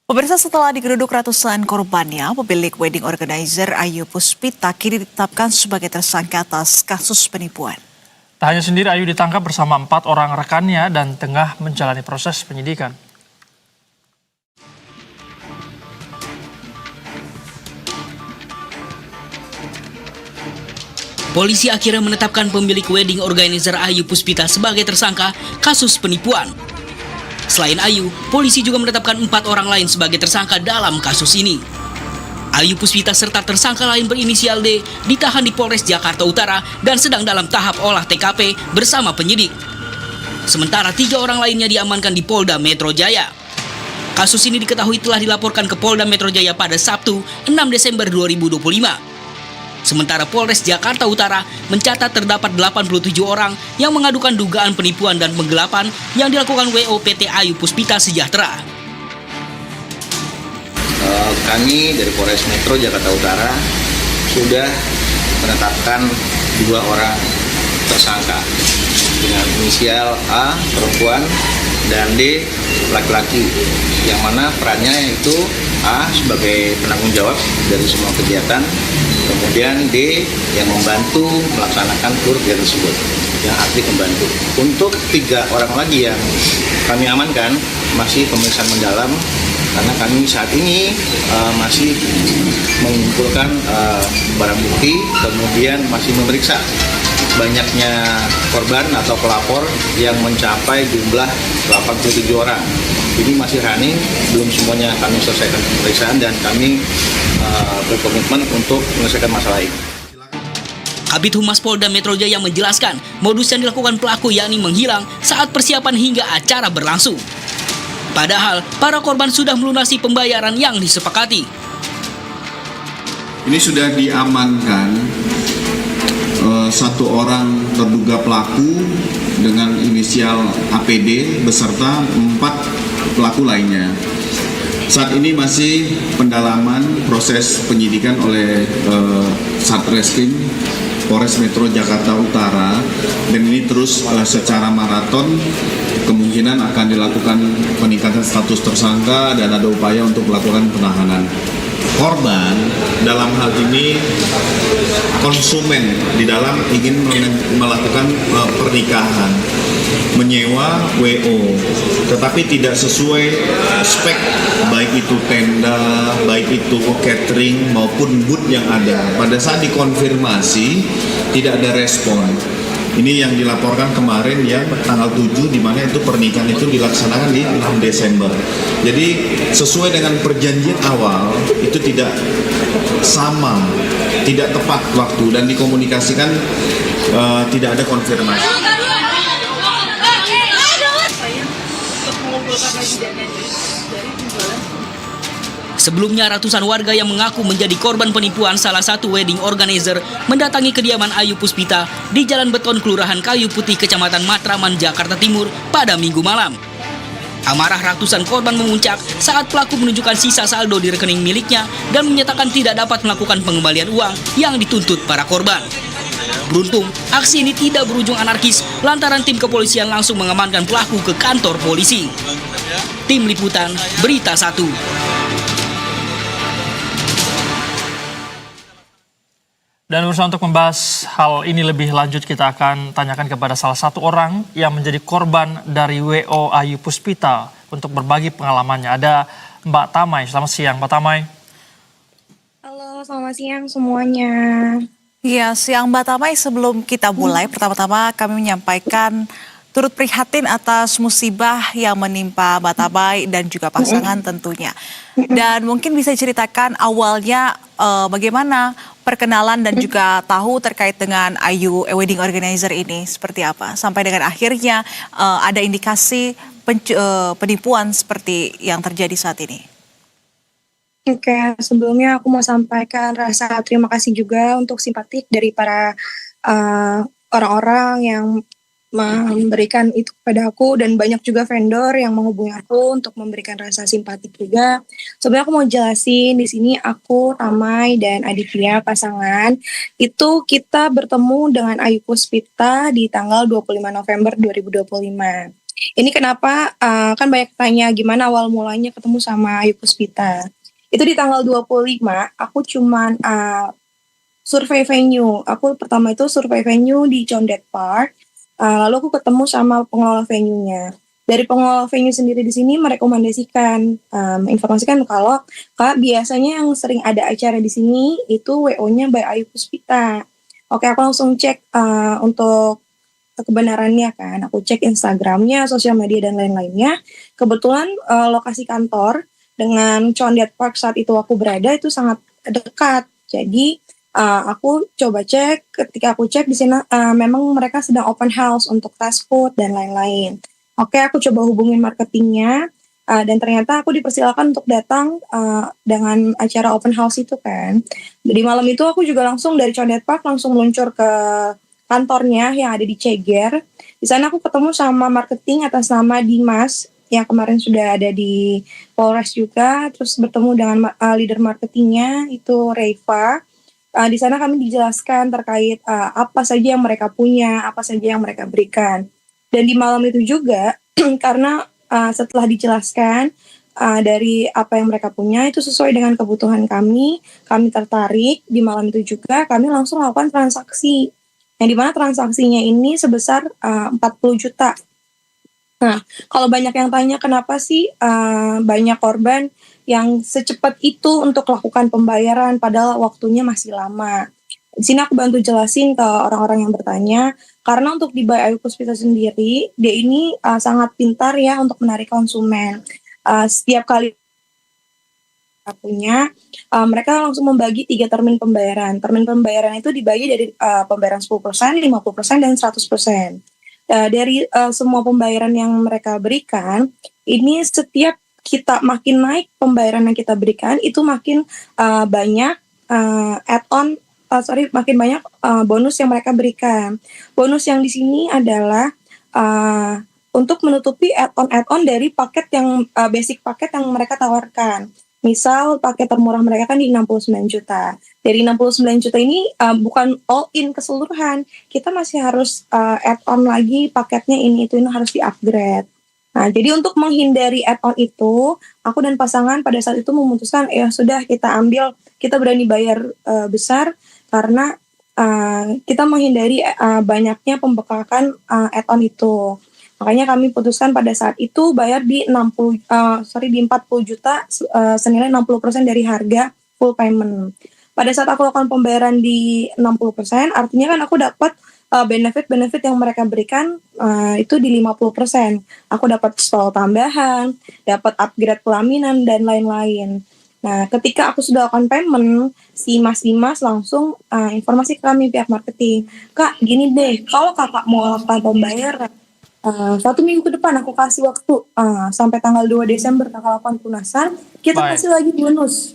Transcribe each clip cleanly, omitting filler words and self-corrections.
Pemirsa, setelah digeruduk ratusan korbannya, pemilik wedding organizer Ayu Puspita kini ditetapkan sebagai tersangka atas kasus penipuan. Tak hanya sendiri, Ayu ditangkap bersama 4 orang rekannya dan tengah menjalani proses penyidikan. Polisi akhirnya menetapkan pemilik wedding organizer Ayu Puspita sebagai tersangka kasus penipuan. Selain Ayu, polisi juga menetapkan 4 orang lain sebagai tersangka dalam kasus ini. Ayu Puspita serta tersangka lain berinisial D ditahan di Polres Jakarta Utara dan sedang dalam tahap olah TKP bersama penyidik. Sementara 3 orang lainnya diamankan di Polda Metro Jaya. Kasus ini diketahui telah dilaporkan ke Polda Metro Jaya pada Sabtu 6 Desember 2025. Sementara Polres Jakarta Utara mencatat terdapat 87 orang yang mengadukan dugaan penipuan dan penggelapan yang dilakukan WO PT Ayu Puspita Sejahtera. Kami dari Polres Metro Jakarta Utara sudah menetapkan 2 orang tersangka dengan inisial A perempuan dan D laki-laki, yang mana perannya itu A sebagai penanggung jawab dari semua kegiatan, kemudian D yang membantu melaksanakan tur tersebut, yang aktif membantu. Untuk 3 orang lagi yang kami amankan masih pemeriksaan mendalam karena kami saat ini masih mengumpulkan barang bukti, kemudian masih memeriksa banyaknya korban atau pelapor yang mencapai jumlah 87 orang. Ini masih running, belum semuanya kami selesaikan pemeriksaan dan kami berkomitmen untuk menyelesaikan masalah ini. Kabid Humas Polda Metro Jaya menjelaskan modus yang dilakukan pelaku yakni menghilang saat persiapan hingga acara berlangsung. Padahal para korban sudah melunasi pembayaran yang disepakati. Ini sudah diamankan 1 orang terduga pelaku dengan inisial APD beserta 4 pelaku lainnya. Saat ini masih pendalaman proses penyidikan oleh Satreskrim Polres Metro Jakarta Utara, dan ini terus secara maraton kemungkinan akan dilakukan peningkatan status tersangka dan ada upaya untuk melakukan penahanan. Korban dalam hal ini konsumen di dalam ingin melakukan pernikahan, menyewa WO, tetapi tidak sesuai spek, baik itu tenda, baik itu catering maupun booth yang ada. Pada saat dikonfirmasi tidak ada respon. Ini yang dilaporkan kemarin ya, tanggal 7, di mana itu pernikahan itu dilaksanakan di 6 Desember. Jadi sesuai dengan perjanjian awal itu tidak sama, tidak tepat waktu dan dikomunikasikan tidak ada konfirmasi. Sebelumnya ratusan warga yang mengaku menjadi korban penipuan salah satu wedding organizer mendatangi kediaman Ayu Puspita di Jalan Beton Kelurahan Kayu Putih, Kecamatan Matraman, Jakarta Timur pada Minggu malam. Amarah ratusan korban memuncak saat pelaku menunjukkan sisa saldo di rekening miliknya dan menyatakan tidak dapat melakukan pengembalian uang yang dituntut para korban. Beruntung, aksi ini tidak berujung anarkis lantaran tim kepolisian langsung mengamankan pelaku ke kantor polisi. Tim Liputan Berita 1. Dan berusaha untuk membahas hal ini lebih lanjut, kita akan tanyakan kepada salah satu orang yang menjadi korban dari WO Ayu Puspita untuk berbagi pengalamannya. Ada Mbak Tamay. Selamat siang, Mbak Tamay. Halo, selamat siang semuanya. Ya, siang Mbak Tamay. Sebelum kita mulai, pertama-tama kami menyampaikan turut prihatin atas musibah yang menimpa Mbak Tamay dan juga pasangan tentunya. Dan mungkin bisa ceritakan awalnya bagaimana perkenalan dan juga tahu terkait dengan Ayu Wedding Organizer ini seperti apa. Sampai dengan akhirnya ada indikasi penipuan seperti yang terjadi saat ini. Oke, sebelumnya aku mau sampaikan rasa terima kasih juga untuk simpatik dari para orang-orang yang memberikan itu kepada aku, dan banyak juga vendor yang menghubungi aku untuk memberikan rasa simpatik juga. Sebenarnya aku mau jelasin di sini, aku, Tamay, dan Aditya pasangan itu kita bertemu dengan Ayu Puspita di tanggal 25 November 2025. Ini kenapa kan banyak tanya gimana awal mulanya ketemu sama Ayu Puspita. Itu di tanggal 25 aku cuman survei venue. Aku pertama itu survei venue di Condet Park. Lalu aku ketemu sama pengelola venue-nya. Dari pengelola venue sendiri di sini merekomendasikan, informasikan kalau Kak biasanya yang sering ada acara di sini itu WO-nya by Ayu Puspita. Oke, aku langsung cek untuk kebenarannya kan. Aku cek Instagramnya, sosial media dan lain-lainnya. Kebetulan lokasi kantor dengan Condet Park saat itu aku berada itu sangat dekat. Jadi aku coba cek, ketika aku cek di sana memang mereka sedang open house untuk fast food dan lain-lain. Oke, aku coba hubungin marketingnya dan ternyata aku dipersilakan untuk datang dengan acara open house itu kan. Jadi malam itu aku juga langsung dari Condet Park langsung meluncur ke kantornya yang ada di Ceger. Di sana aku ketemu sama marketing atas nama Dimas yang kemarin sudah ada di Polres juga, terus bertemu dengan leader marketingnya itu Reva. Di sana kami dijelaskan terkait apa saja yang mereka punya, apa saja yang mereka berikan. Dan di malam itu juga, karena setelah dijelaskan dari apa yang mereka punya, itu sesuai dengan kebutuhan kami tertarik. Di malam itu juga kami langsung melakukan transaksi. Yang dimana transaksinya ini sebesar 40 juta. Nah, kalau banyak yang tanya kenapa sih banyak korban yang secepat itu untuk lakukan pembayaran padahal waktunya masih lama. Di sini aku bantu jelasin ke orang-orang yang bertanya, karena untuk di By Ayu Puspita sendiri, dia ini sangat pintar ya untuk menarik konsumen. Setiap kali punya, mereka langsung membagi 3 termin pembayaran. Termin pembayaran itu dibagi dari pembayaran 10%, 50%, dan 100%. Dari semua pembayaran yang mereka berikan, ini setiap kita makin naik pembayaran yang kita berikan, itu makin banyak makin banyak bonus yang mereka berikan. Bonus yang di sini adalah untuk menutupi add-on dari paket yang basic paket yang mereka tawarkan. Misal paket termurah mereka kan di 69 juta. Dari 69 juta ini bukan all in keseluruhan. Kita masih harus add-on lagi paketnya ini harus di-upgrade. Nah, jadi untuk menghindari add-on itu, aku dan pasangan pada saat itu memutuskan, ya sudah kita berani bayar besar karena kita menghindari banyaknya pembekakan add-on itu. Makanya kami putuskan pada saat itu bayar di 40 juta senilai 60% dari harga full payment. Pada saat aku lakukan pembayaran di 60%, artinya kan aku dapat benefit-benefit yang mereka berikan itu di 50%. Aku dapat stall tambahan, dapat upgrade pelaminan dan lain-lain. Nah, ketika aku sudah lakukan payment, si Mas Dimas langsung informasi ke kami pihak marketing. Kak, gini deh, kalau kakak mau lakukan pembayaran 1 minggu ke depan aku kasih waktu sampai tanggal 2 Desember kakak lakukan pelunasan, kita Baik. kasih lagi bonus.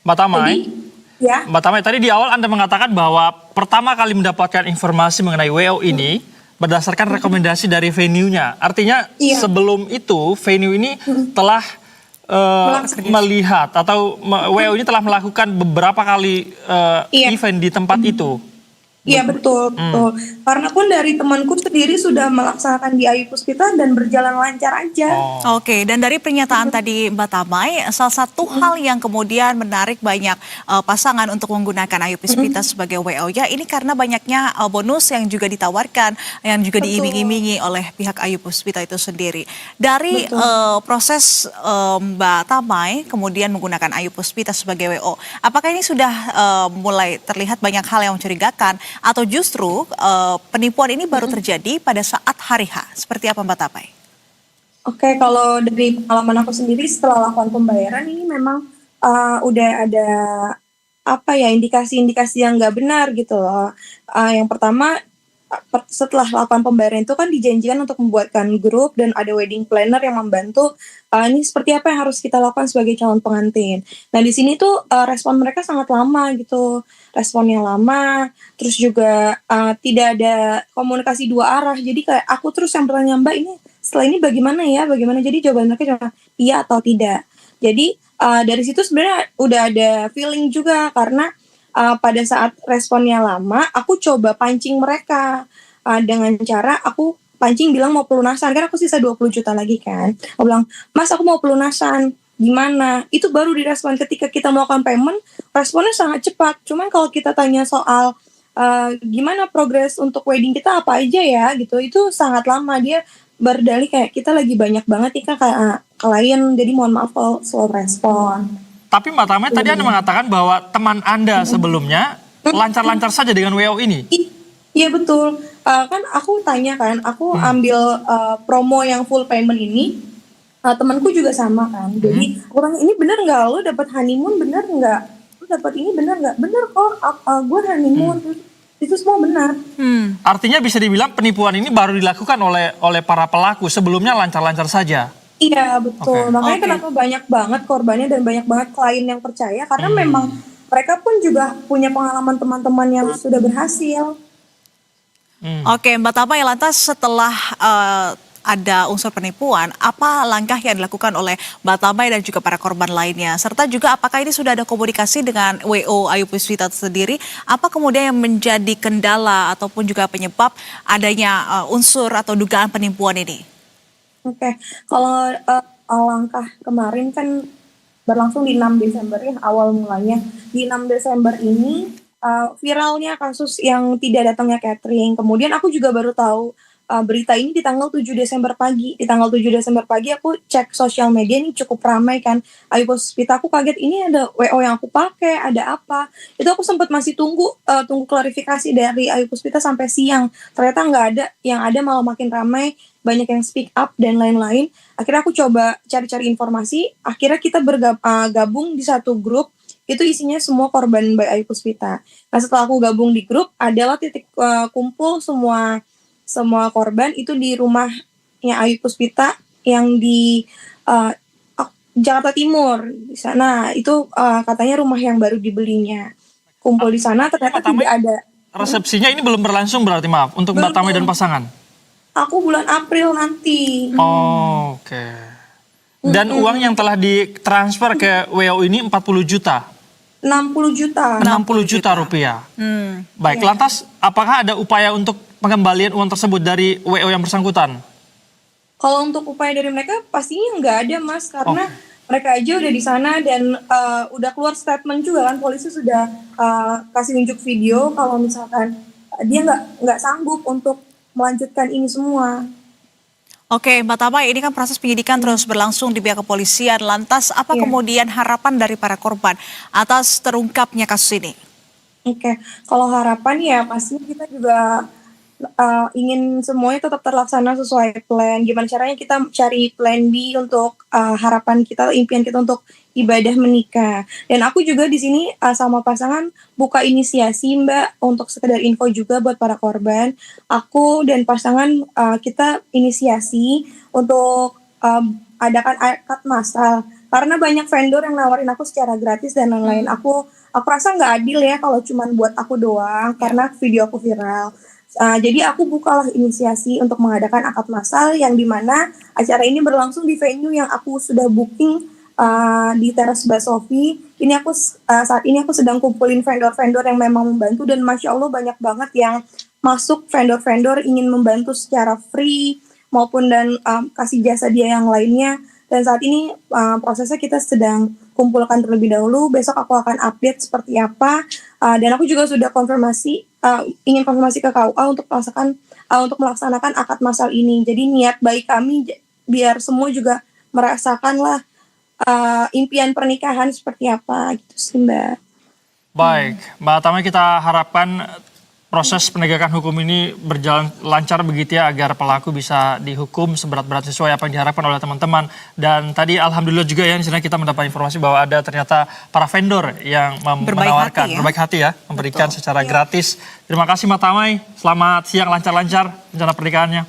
Mbak Tamai, Ya, Mbak Tamai, tadi di awal Anda mengatakan bahwa pertama kali mendapatkan informasi mengenai WO ini berdasarkan rekomendasi dari venue-nya. Artinya Iya. sebelum itu venue ini telah melihat atau WO ini telah melakukan beberapa kali Iya. event di tempat itu. iya betul. Karena pun dari temanku sendiri sudah melaksanakan di Ayu Puspita dan berjalan lancar aja. Oke, dan dari pernyataan tadi Mbak Tamai, salah satu hal yang kemudian menarik banyak pasangan untuk menggunakan Ayu Puspita sebagai WO ya, ini karena banyaknya bonus yang juga ditawarkan, yang juga Betul. diiming-imingi oleh pihak Ayu Puspita itu sendiri. Dari proses Mbak Tamai kemudian menggunakan Ayu Puspita sebagai WO, apakah ini sudah mulai terlihat banyak hal yang mencurigakan, atau justru penipuan ini baru terjadi pada saat hari H? Seperti apa Mbak Tamai? Oke, kalau dari pengalaman aku sendiri setelah lakukan pembayaran ini memang udah ada indikasi-indikasi yang nggak benar gitu loh. Yang pertama setelah lakukan pembayaran itu kan dijanjikan untuk membuatkan grup dan ada wedding planner yang membantu ini seperti apa yang harus kita lakukan sebagai calon pengantin. Nah di sini tuh respon mereka sangat lama gitu, responnya lama, terus juga tidak ada komunikasi dua arah. Jadi kayak aku terus yang bertanya, Mbak ini setelah ini bagaimana ya, bagaimana? Jadi jawaban mereka cuma iya atau tidak. Jadi dari situ sebenarnya udah ada feeling juga karena pada saat responnya lama, aku coba pancing mereka dengan cara aku pancing bilang mau pelunasan, kan aku sisa 20 juta lagi kan. Aku bilang, "Mas, aku mau pelunasan." Gimana? Itu baru direspon ketika kita melakukan payment, responnya sangat cepat. Cuman kalau kita tanya soal gimana progres untuk wedding kita apa aja ya gitu, itu sangat lama. Dia berdalih kayak kita lagi banyak banget nih Kak kayak klien, jadi mohon maaf kalau slow respon. Tapi Mbak Tamai tadi Anda mengatakan bahwa teman Anda sebelumnya lancar-lancar saja dengan WO ini. Iya betul. Kan aku tanya kan, aku ambil promo yang full payment ini, temanku juga sama kan. Jadi aku tanya, ini bener nggak lo dapat honeymoon, bener nggak? Lo dapat ini bener nggak? Bener kok, gue honeymoon. Itu semua benar. Artinya bisa dibilang penipuan ini baru dilakukan oleh para pelaku, sebelumnya lancar-lancar saja. Iya betul. Oke. Makanya kenapa banyak banget korbannya dan banyak banget klien yang percaya, karena memang mereka pun juga punya pengalaman teman-teman yang sudah berhasil. Oke, Mbak Tamai, lantas setelah ada unsur penipuan, apa langkah yang dilakukan oleh Mbak Tamai dan juga para korban lainnya? Serta juga apakah ini sudah ada komunikasi dengan WO Ayu Puspita sendiri? Apa kemudian yang menjadi kendala ataupun juga penyebab adanya unsur atau dugaan penipuan ini? Oke, kalau langkah kemarin kan berlangsung di 6 Desember ya, awal mulanya. Di 6 Desember ini viralnya kasus yang tidak datangnya catering. Kemudian aku juga baru tahu berita ini di tanggal 7 Desember pagi. Di tanggal 7 Desember pagi aku cek sosial media, ini cukup ramai kan. Ayu Puspita, aku kaget ini ada WO yang aku pakai, ada apa. Itu aku sempat masih tunggu klarifikasi dari Ayu Puspita sampai siang. Ternyata nggak ada, yang ada malah makin ramai, banyak yang speak up dan lain-lain. Akhirnya aku coba cari-cari informasi, akhirnya kita gabung di satu grup, itu isinya semua korban Mbak Ayu Puspita. Nah setelah aku gabung di grup, adalah titik kumpul semua korban itu di rumahnya Ayu Puspita yang di Jakarta Timur. Di sana itu katanya rumah yang baru dibelinya. Kumpul di sana ternyata tidak ada. Resepsinya ini belum berlangsung berarti, maaf, untuk Mbak Tamai dan pasangan? Aku bulan April nanti. Oh, oke. Dan uang yang telah ditransfer ke WO ini 40 juta? 60 juta. 60 juta rupiah. Baik, lantas apakah ada upaya untuk pengembalian uang tersebut dari WO yang bersangkutan? Kalau untuk upaya dari mereka pastinya nggak ada Mas, karena mereka aja udah di sana dan udah keluar statement juga kan, polisi sudah kasih unjuk video kalau misalkan dia nggak sanggup untuk melanjutkan ini semua. Oke, Mbak Tamai, ini kan proses penyidikan terus berlangsung di pihak kepolisian. Lantas apa kemudian harapan dari para korban atas terungkapnya kasus ini? Oke, kalau harapan ya pastinya kita juga ingin semuanya tetap terlaksana sesuai plan. Gimana caranya kita cari plan B untuk harapan kita, impian kita untuk ibadah menikah. Dan aku juga di sini sama pasangan buka inisiasi Mbak, untuk sekedar info juga buat para korban. Aku dan pasangan kita inisiasi untuk adakan akad massal. Karena banyak vendor yang nawarin aku secara gratis dan lain-lain. Aku rasa nggak adil ya kalau cuman buat aku doang, karena video aku viral. Jadi aku bukalah inisiasi untuk mengadakan akad massal yang dimana acara ini berlangsung di venue yang aku sudah booking di Teras Mbak Sofi. Ini aku saat ini aku sedang kumpulin vendor-vendor yang memang membantu, dan masya Allah banyak banget yang masuk, vendor-vendor ingin membantu secara free maupun dan kasih jasa dia yang lainnya. Dan saat ini prosesnya kita sedang kumpulkan terlebih dahulu. Besok aku akan update seperti apa. Dan aku juga sudah ingin konfirmasi ke KUA untuk melaksanakan akad massal ini. Jadi niat baik kami biar semua juga merasakanlah impian pernikahan seperti apa gitu sih Mbak. Baik, Mbak Tamai, kita harapkan proses penegakan hukum ini berjalan lancar begitu ya, agar pelaku bisa dihukum seberat-berat sesuai apa yang diharapkan oleh teman-teman. Dan tadi alhamdulillah juga ya, di sini kita mendapat informasi bahwa ada ternyata para vendor yang menawarkan berbaik hati ya, memberikan secara gratis. Terima kasih Mbak Tamai, selamat siang, lancar-lancar rencana pernikahannya.